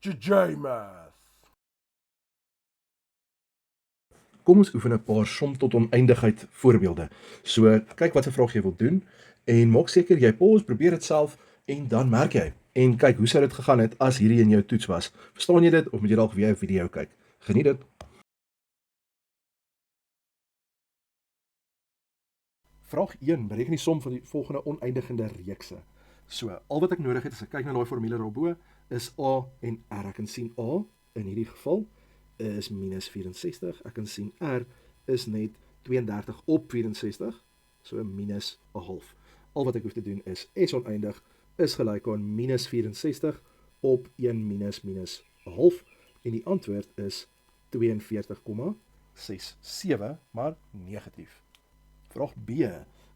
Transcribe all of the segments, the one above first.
JJ-Math. Kom ons oefen 'n paar som tot oneindigheid voorbeelde. So, kyk wat 'n vraag jy wil doen en maak seker jy pause, probeer dit self en dan merk jy. En kyk hoe sou dit gegaan het as hierdie in jou toets was. Verstaan jy dit of moet jy dalk weer 'n video kyk? Geniet dit. Vraag 1, bereken die som van die volgende oneindigende reekse. So, al wat ek nodig het as ek kyk na daai formule daarbo is A en R. Ek kan sien A in hierdie geval is minus 64. Ek kan sien R is net 32 op 64, so minus 'n half. Al wat ek hoef te doen is S oneindig is gelyk aan minus 64 op 1 minus 'n half en die antwoord is 42,67, maar negatief. Vraag B.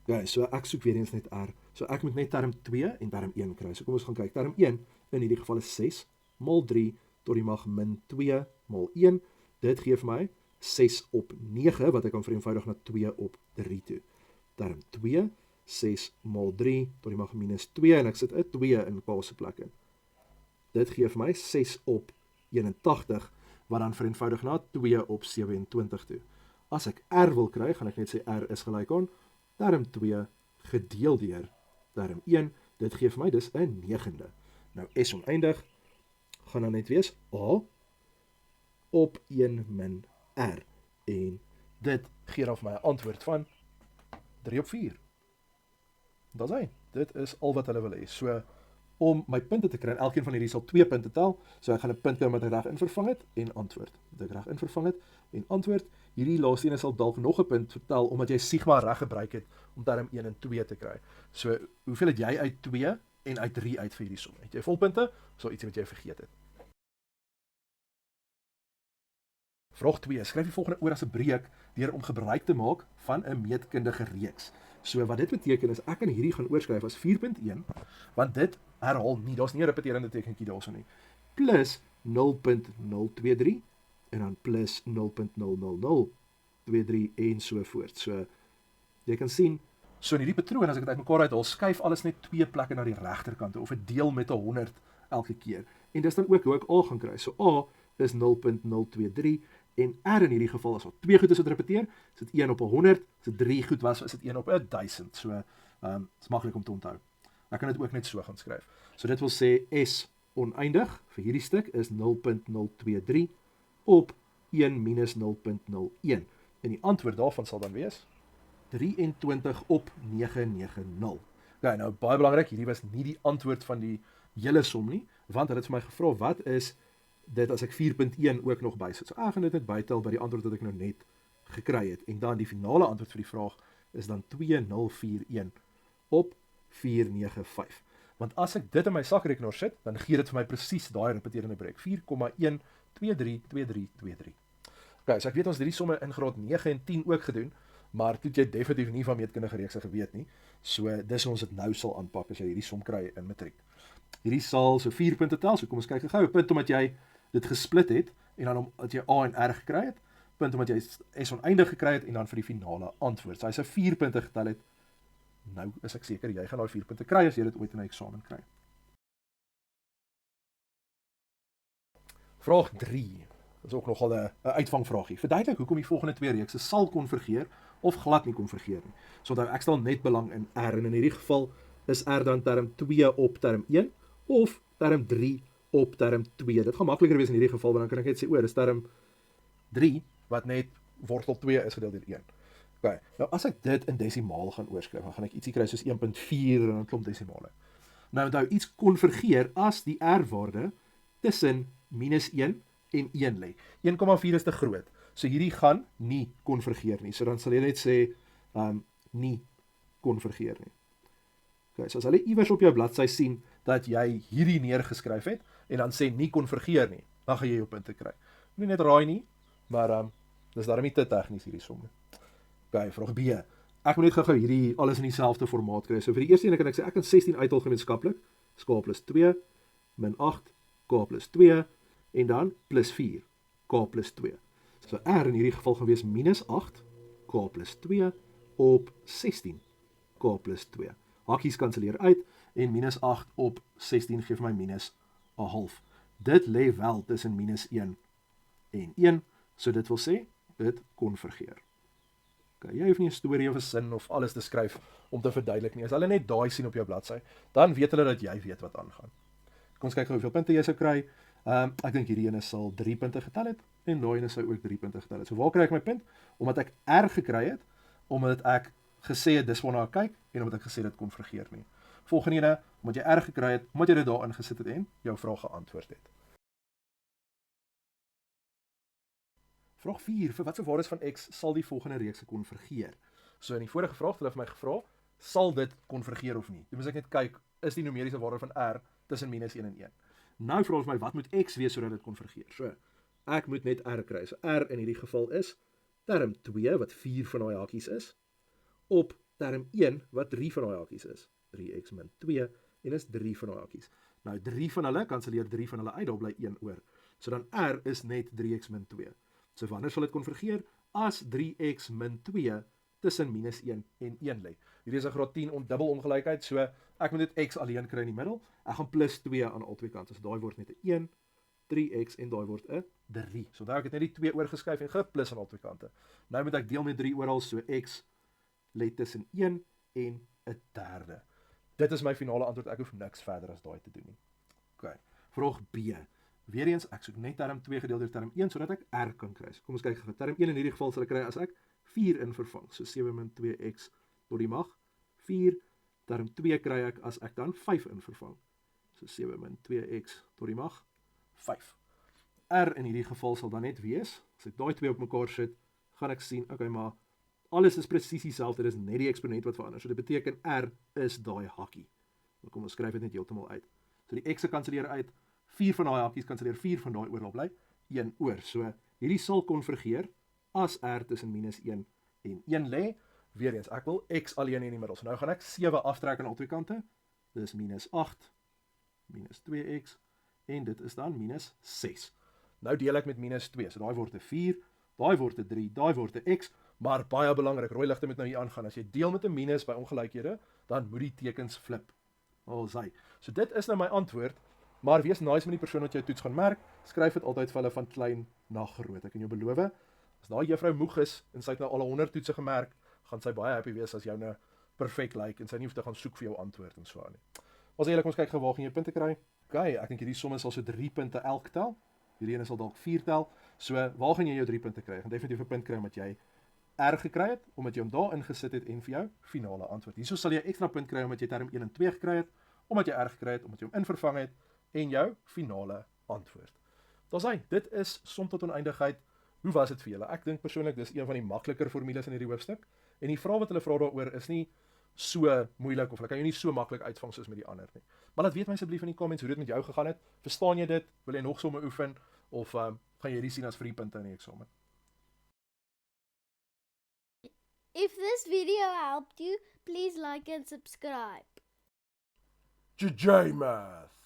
Okay, so ek soek weer eens net R. So ek moet net term 2 en term 1 kry. So kom ons gaan kyk. Term 1 in hierdie geval is 6 mal 3 tot die mag min 2 mal 1. Dit gee vir my 6 op 9, wat ek kan vereenvoudig na 2 op 3 toe. Term 2, 6 mal 3 tot die mag minus 2, en ek sit 'n 2 in pa se plek in. Dit gee vir my 6 op 81, wat dan vereenvoudig na 2 op 27 toe. As ek R wil kry, gaan ek net sê R is gelyk aan term 2 gedeel deur term 1. Dit gee vir my dus 'n 9de. Nou S oneindig gaan dan net wees A op 1 min R. En dit gee dan vir my 'n antwoord van 3 op 4. Dat is hy. Dit is al wat hulle wil hê. So, om my punte te kry, en elkeen van hierdie sal 2 punte tel, so ek gaan 'n punt kry wat ek reg in vervang het, en antwoord. Wat ek reg in vervang het, en antwoord. Hierdie laaste een sal dalk nog 'n punt vertel, omdat jy sigma reg gebruik het, om term 1 en 2 te kry. So, hoeveel het jy uit 2 en uit 3 uit vir hierdie som? Het jy volpunte, of so ietsie wat jy vergeet het? Vraag 2. Skryf die volgende oor as 'n breek deur om gebruik te maak van 'n meetkundige reeks. So wat dit beteken is ek kan hierdie gaan oorskryf as 4.1, want dit herhaal nie, daar's nie 'n repeterende tekentjie daarso nie. Plus 0.023 en dan plus 0.00023 en so voort. So jy kan sien, so in hierdie patroon as ek dit uitmekaar uithaal, skuif alles net 2 plekke na die regterkant of 'n deel met 100 elke keer. En dis dan ook hoe ek A gaan kry. So A is 0.023 en R in hierdie geval as wat 2 goed is wat repeteer, is dit 1 op 100, as dit 3 goed was, is dit 1 op 1000. So, is maklik om te onthou. Ek kan dit ook net so gaan skryf. So dit wil sê S oneindig vir hierdie stuk is 0.023 op 1 minus 0.01. En die antwoord daarvan sal dan wees 23 op 990. Ja, nou baie belangrik, hierdie was nie die antwoord van die hele som nie, want hulle het vir my gevra wat is dit as ek 4.1 ook nog bysit. So ek gaan dit net bytel by die antwoord wat ek nou net gekry het. En dan die finale antwoord vir die vraag is dan 2041 op 495. Want as ek dit in my sakrekenaar sit, dan gee dit vir my presies daai repeterende breek. 4,1232323. Okay, so ek weet ons het hierdie somme in graad 9 en 10 ook gedoen, maar toe het jy definitief nie van meetkundige reekse geweet nie. So dis ons dit nou sal aanpak as jy hierdie som kry in matriek. Hierdie sal so 4 punte tel, so kom ons kyk gou. 'n punt omdat jy dit gesplit het, en dan omdat jy A en R gekry het, punt omdat jy S oneindig gekry het, en dan vir die finale antwoord. So as jy 4 punte getel het, nou is ek seker, jy gaan daai 4 punte kry as jy dit ooit in 'n eksamen kry. Vraag 3, is ook nogal 'n uitvangvraagie. Verduidelik hoekom die volgende 2 reekse sal konvergeer, of glad nie konvergeer nie. So ek stel net belang in R, en in hierdie geval is R dan term 2 op term 1, of term 3 op term 2. Dit gaan makliker wees in hierdie geval, want dan kan ek net sê, dis term 3, wat net wortel 2 is gedeel deur 1. Okay, nou as ek dit in desimaal gaan oorskryf, dan gaan ek ietsie kry soos 1.4 en 'n klomp desimale. Nou onthou, iets konvergeer as die R-waarde tussen minus 1 en 1 lê. 1,4 is te groot, so hierdie gaan nie konvergeer nie. So dan sal jy net sê, nie konvergeer nie. Okay, so as hulle iewers op jou bladsy sien dat jy hierdie neergeskryf het, en dan sê nie konvergeer nie, dan gaan jy jou punte kry. Nie net raai nie, maar dis daarom nie te tegnies hierdie som nie. Okay, vraag B. Ek moet net gou hierdie alles in dieselfde formaat kry. So vir die eerste een kan ek sê, ek kan 16 uithaal gemeenskaplik, is K plus 2, min 8, K plus 2, en dan plus 4, K plus 2. So R in hierdie geval gaan wees minus 8, K plus 2, op 16, K plus 2. Hakkies kanselleer uit, en minus 8 op 16 geef my minus 'n half. dit lê wel tussen minus 1 en 1, so dit wil sê, dit konvergeer. Okay, jy hoef nie 'n storie of 'n sin of alles te skryf om te verduidelik nie. As hulle net daai sien op jou bladsy, dan weet hulle dat jy weet wat aangaan. Kom ons kyk gou hoeveel punte jy sou kry. Ek dink hierdie ene sal 3 punte getel het en daai ene sou ook 3 punte getel het. So waar kry ek my punt? Omdat ek R gekry het, omdat ek gesê het dis waarna ek kyk en omdat ek gesê dit konvergeer nie. Volgende ene, omdat jy R gekry het, omdat jy dit daarin gesit het en jou vraag geantwoord het. Vraag 4, vir watter waardes van x sal die volgende reekse konvergeer? So in die vorige vraag het hulle vir my gevra, sal dit konvergeer of nie? Toe moet ek net kyk, is die numeriese waarde van R tussen minus 1 en 1? Nou vra ons my, wat moet x wees sodat dit konvergeer? So, ek moet net R kry. So R in hierdie geval is term 2, wat 4 van daai hakies is, op term 1, wat 3 van daai hakies is. 3x min 2, en is 3 van daai hakies. Nou, 3 van hulle, kanselleer 3 van hulle uit, daar bly 1 oor. So dan R is net 3x min 2. So wanneer sal dit konvergeer? As 3x min 2 tussen minus 1 en 1 lê. Hierdie is 'n graad 10 ondubbel ongelykheid, so ek moet net x alleen kry in die middel. Ek gaan plus 2 aan albei kante. So daai word net 'n 1, 3x en daai word 'n 3. So daar ek het net die 2 oorgeskryf en geplus aan albei kante. Nou moet ek deel met 3 oral, so x lê tussen 1 en 'n derde. Dit is my finale antwoord. Ek hoef niks verder as daai te doen nie. OK. Vraag B. Weereens, ek soek net term 2 gedeel deur term 1 sodat ek R kan kry. So kom ons kyk gou. Term 1 in hierdie geval sal ek kry as ek 4 in vervang. So 7 min 2x tot die mag 4. Term 2 kry ek as ek dan 5 in vervang. So 7 min 2x tot die mag 5. R in hierdie geval sal dan net wees, as ek daai twee op mekaar sit, gaan ek sien, okay, maar alles is presies dieselfde, dit is net die eksponent wat verander. So dit beteken R is daai hakkie. Nou kom ons skryf dit net heeltemal uit. So die x se kanselleer uit, 4 van daai hakkies kanselleer 4 van daai oor bly, 1 oor. So hierdie sal konvergeer as R tussen minus 1 en 1 lê. Weereens, ek wil x alleen in die middel. So nou gaan ek 7 aftrek aan albei kante. Dis minus 8, minus 2x, en dit is dan minus 6. Nou deel ek met minus 2, so daai word 'n 4, daai word 'n 3, daai word 'n x, maar baie belangrik, rooi ligte moet nou hier aangaan. As jy deel met 'n minus by ongelykhede, dan moet die tekens flip. Alsai. So dit is nou my antwoord, maar wees nice met die persoon wat jou toets gaan merk, skryf dit altyd vir hulle van klein na groot. Ek kan jou beloof, as daai juffrou moeg is en sy het nou al 100 toetse gemerk, gaan sy baie happy wees as jou nou perfek lyk en sy nie hoef te gaan soek vir jou antwoord en so aan nie. Ons eerlik, ons kyk gou waar gaan jy punte kry. Okay, ek dink hierdie somme sal so 3 punte elk tel. Hierdie ene sal dalk 4 tel. So waar gaan jy jou 3 punte kry? Jy gaan definitief 'n punt kry omdat jy R gekry het, omdat jy hom daar ingesit het en vir jou finale antwoord. Hierso sal jy ekstra punt kry omdat jy term 1 en 2 gekry het, omdat jy R gekry het, omdat jy hom invervang het en jou finale antwoord. Daar's hy. Dit is som tot oneindigheid. Hoe was dit vir julle? Ek dink persoonlik dis een van die makliker formules in hierdie hoofstuk. En die vrae wat hulle vra daaroor is nie so moeilik of hulle kan jou nie so maklik uitvang soos met die ander nie. Maar laat weet my asseblief in die comments hoe dit met jou gegaan het. Verstaan jy dit? Wil jy nog somme oefen of gaan jy hierdie sien as free punte in die eksamen? If this video helped you, please like and subscribe. JJ Math.